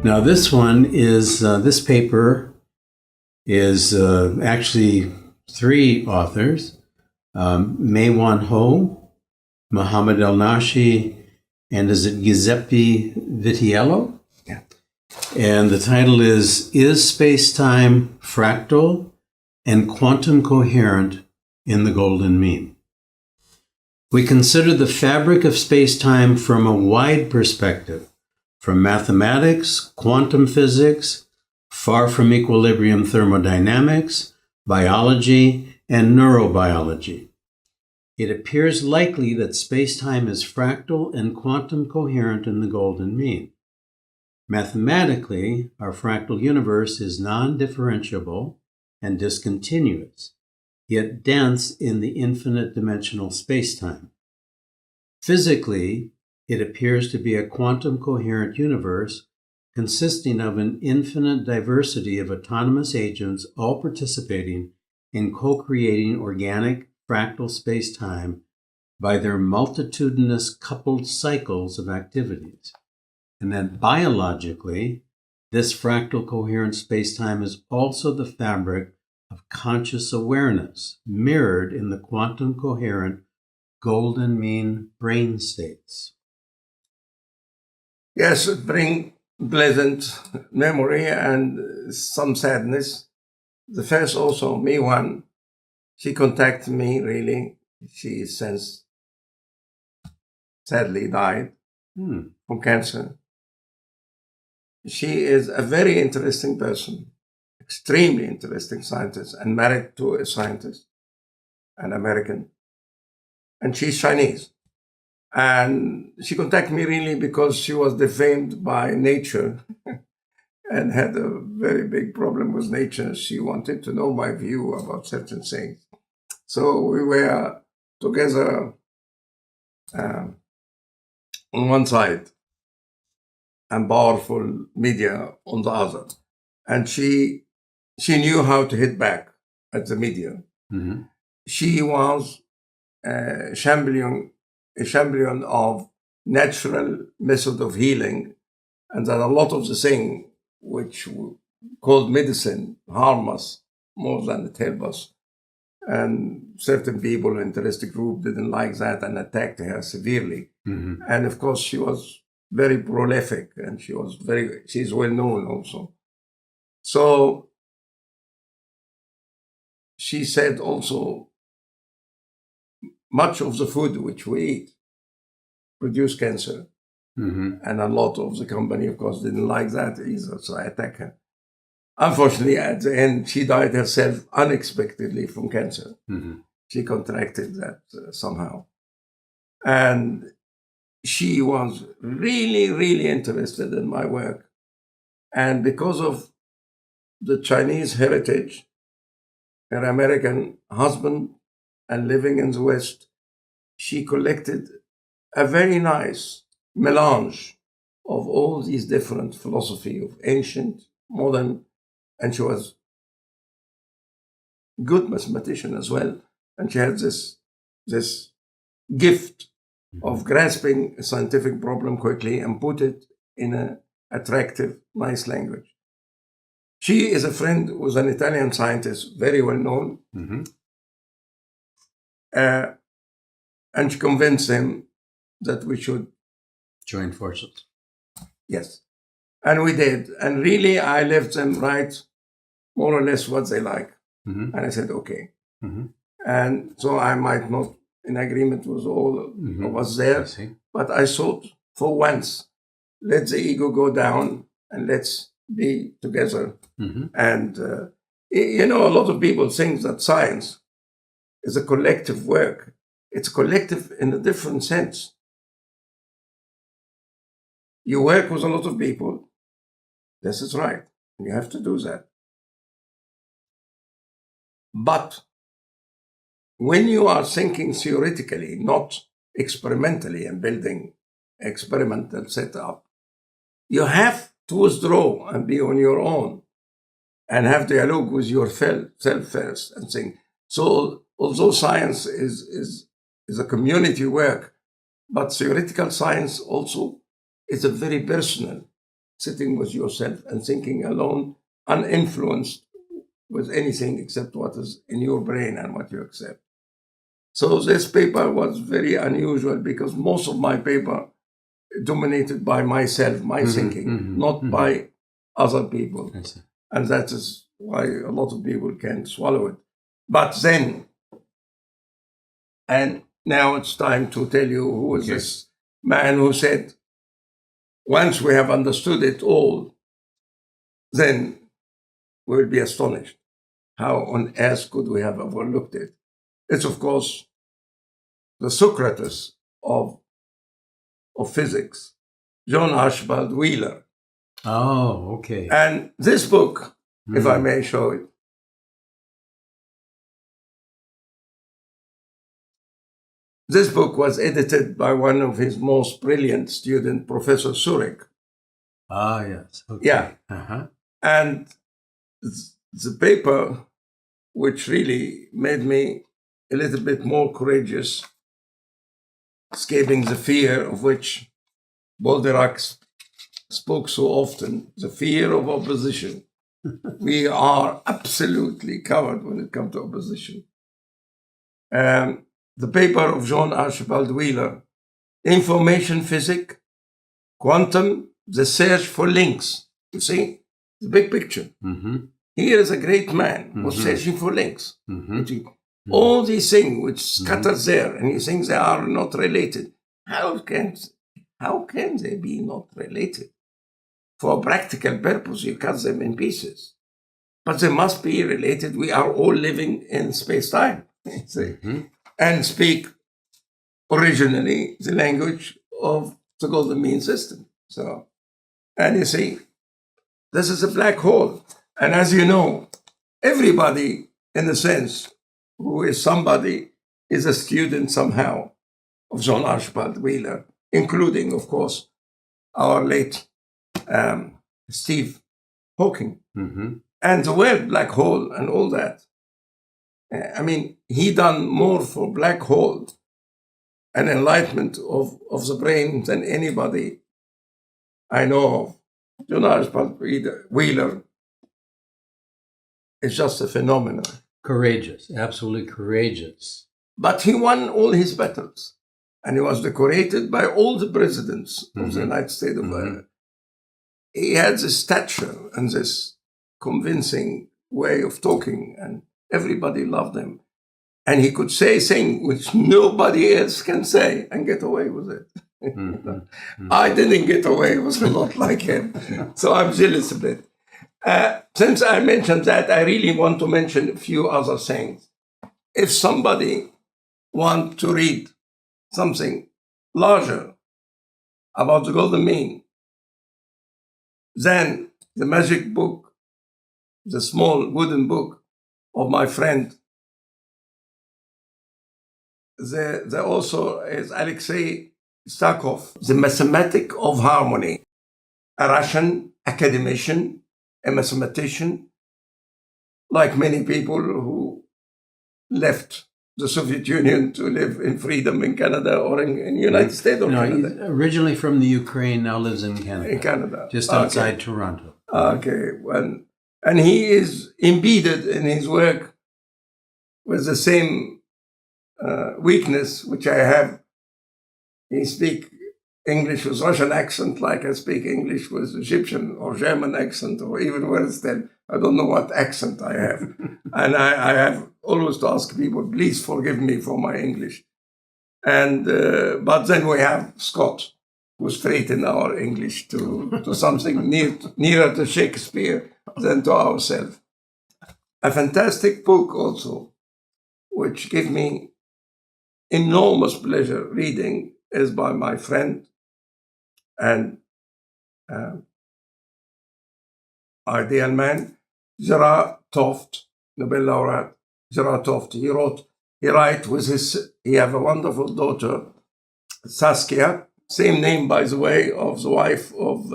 Now this one is, this paper is actually three authors, Mae-Wan, Mohamed El Naschie, and is it Giuseppe Vitiello? Yeah. And the title is Space-Time Fractal and Quantum Coherent in the Golden Mean? We consider the fabric of space-time from a wide perspective, from mathematics, quantum physics, far from equilibrium thermodynamics, biology, and neurobiology. It appears likely that space-time is fractal and quantum coherent in the Golden Mean. Mathematically, our fractal universe is non-differentiable and discontinuous, yet dense in the infinite dimensional space-time. Physically, it appears to be a quantum coherent universe consisting of an infinite diversity of autonomous agents all participating in co-creating organic fractal space-time by their multitudinous coupled cycles of activities. And then biologically, this fractal coherent space-time is also the fabric of conscious awareness mirrored in the quantum coherent Golden Mean brain states. Yes, it brings pleasant memory and some sadness. The first also, Mae-Wan, she contacted me really. She since sadly died from cancer. She is a very interesting person, extremely interesting scientist, and married to a scientist, an American. And she's Chinese. And she contacted me really because she was defamed by nature and had a very big problem with nature. She wanted to know my view about certain things. So we were together on one side and powerful media on the other. And she knew how to hit back at the media. Mm-hmm. She was a champion of natural method of healing, and that a lot of the thing which called medicine harm us more than it help us. And certain people, interested group, didn't like that and attacked her severely. Mm-hmm. And of course, she was very prolific, and she's well known also. So she said also, much of the food which we eat produce cancer. Mm-hmm. And a lot of the company, of course, didn't like that either, so I attacked her. Unfortunately, at the end, she died herself unexpectedly from cancer. Mm-hmm. She contracted that somehow. And she was really, really interested in my work. And because of the Chinese heritage, her American husband, and living in the West, she collected a very nice melange of all these different philosophy of ancient, modern, and she was a good mathematician as well. And she had this gift of grasping a scientific problem quickly and put it in an attractive, nice language. She is a friend with an Italian scientist, very well known. Mm-hmm. And she convinced him that we should join forces. Yes. And we did. And really, I left them write more or less what they like. Mm-hmm. And I said, okay. Mm-hmm. And so I might not in agreement with all of us there. But I thought, for once, let the ego go down and let's be together. Mm-hmm. And, a lot of people think that science is a collective work. It's collective in a different sense. You work with a lot of people. This is right. You have to do that. But when you are thinking theoretically, not experimentally, and building experimental setup, you have to withdraw and be on your own and have dialogue with yourself first and think. So although science is a community work, but theoretical science also is a very personal. sitting with yourself and thinking alone, uninfluenced with anything except what is in your brain and what you accept. So this paper was very unusual because most of my paper dominated by myself, my thinking, not by other people. And that is why a lot of people can't swallow it. But then, and now it's time to tell you who is this man who said, once we have understood it all, then we will be astonished. How on earth could we have overlooked it? It's, of course, the Socrates of physics, John Archibald Wheeler. Oh, okay. And this book, if I may show it, this book was edited by one of his most brilliant students, Professor Surik. Ah, yes. Okay. Yeah. Uh-huh. And the paper, which really made me a little bit more courageous, escaping the fear of which Baudelaire spoke so often, the fear of opposition. We are absolutely covered when it comes to opposition. The paper of Jean Archibald Wheeler, Information Physics, Quantum, the Search for Links. You see, the big picture. Here is a great man who's searching for links. All these things which scatters there, and he thinks they are not related. How can they be not related? For a practical purpose, you cut them in pieces. But they must be related. We are all living in space-time. And speak originally the language of the golden mean system. So, and you see, this is a black hole. And as you know, everybody, in a sense, who is somebody, is a student somehow of Jean Archibald Wheeler, including, of course, our late Steve Hawking. And the word black hole and all that. I mean, he done more for black hole and enlightenment of the brain than anybody I know of. John Archibald Wheeler is just a phenomenon. Courageous, absolutely courageous. But he won all his battles. And he was decorated by all the presidents of the United States of America. He had this stature and this convincing way of talking, and everybody loved him. And he could say things which nobody else can say and get away with it. I didn't get away with a lot like him. So I'm jealous a bit. Since I mentioned that, I really want to mention a few other things. If somebody wants to read something larger about the golden mean, then the magic book, the small wooden book of my friend, the author is Alexei Stakov, The Mathematic of Harmony, a Russian academician, a mathematician, like many people who left the Soviet Union to live in freedom in Canada or in the United States or Canada. He's originally from the Ukraine, now lives in Canada. In Canada. Just outside Toronto. Okay. Well, and he is embedded in his work with the same weakness which I have. He speaks English with Russian accent like I speak English with Egyptian or German accent, or even worse than, I don't know what accent I have. And I have always to ask people, please forgive me for my English. And but then we have Scott, who straightened our English to something nearer to Shakespeare than to ourselves. A fantastic book also, which gave me enormous pleasure reading, is by my friend and ideal man, Gerard Hooft, Nobel laureate Gerard Hooft. He have a wonderful daughter, Saskia, same name, by the way, of the wife of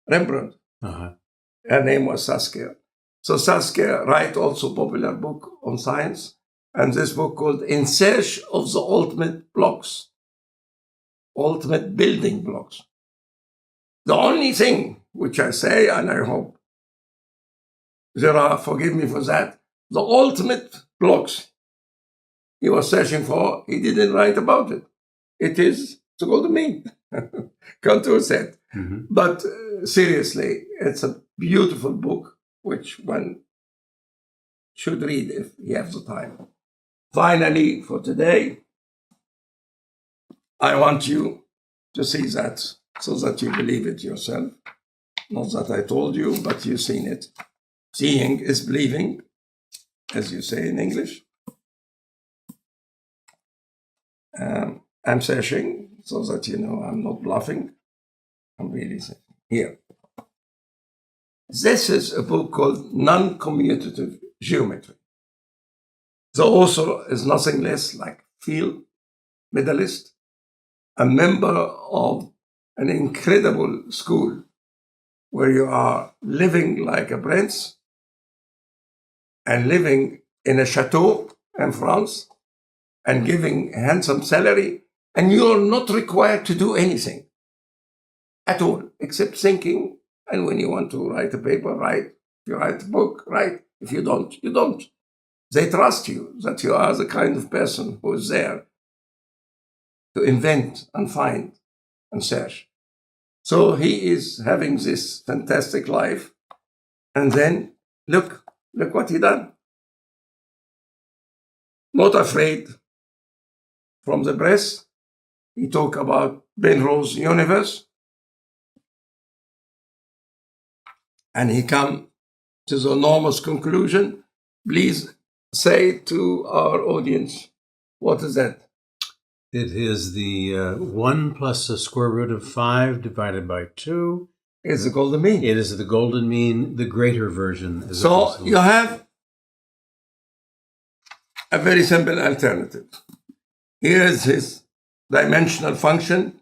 Rembrandt. Her name was Saskia. So Saskia write also popular book on science, and this book called In Search of the Ultimate Blocks, Ultimate Building Blocks. The only thing which I say, and I hope Gerard forgive me for that, the ultimate blocks he was searching for, he didn't write about it. It is the golden mean. Cantor said. Mm-hmm. But seriously, it's a beautiful book, which one should read if he has the time. Finally, for today, I want you to see that so that you believe it yourself. Not that I told you, but you've seen it. Seeing is believing, as you say in English. I'm searching so that you know I'm not bluffing. I'm really saying. Here. This is a book called Non-Commutative Geometry. The author is nothing less like field medalist, a member of an incredible school where you are living like a prince and living in a chateau in France and giving a handsome salary, and you're not required to do anything at all, except thinking. And when you want to write a paper, write. If you write a book, write. If you don't, you don't. They trust you, that you are the kind of person who is there to invent and find and search. So he is having this fantastic life. And then, look what he done. Not afraid from the press. He talk about Penrose universe. And he come to the enormous conclusion. Please say to our audience, what is that? It is the 1 plus the square root of 5 divided by 2. It's the golden mean. It is the golden mean, the greater version. So you have a very simple alternative. Here is his dimensional function,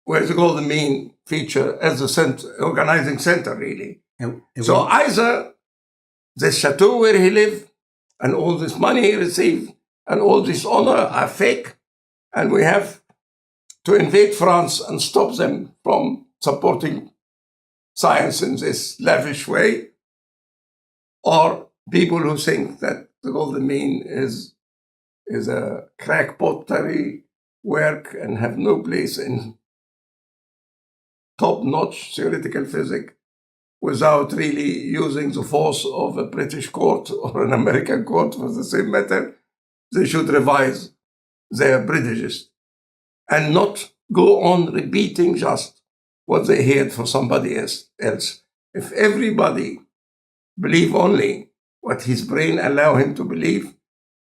where the golden mean feature as the organizing center, really. So either the chateau where he lived and all this money he received and all this honor are fake, and we have to invade France and stop them from supporting science in this lavish way, or people who think that the golden mean is a crackpottery work and have no place in top-notch theoretical physics without really using the force of a British court or an American court for the same matter. They should revise their prejudice and not go on repeating just what they heard from somebody else. If everybody believe only what his brain allow him to believe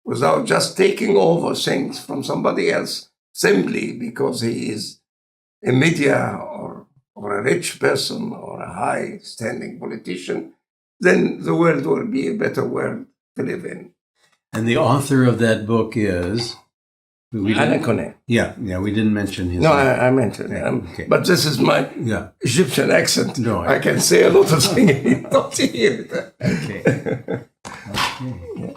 without just taking over things from somebody else simply because he is a media or a rich person or a high-standing politician, then the world will be a better world to live in. And the author of that book is? Alain. Yeah, we didn't mention his name. I mentioned him. Okay. But this is my Egyptian accent. No, I can say a lot of things you don't hear. Okay. Okay.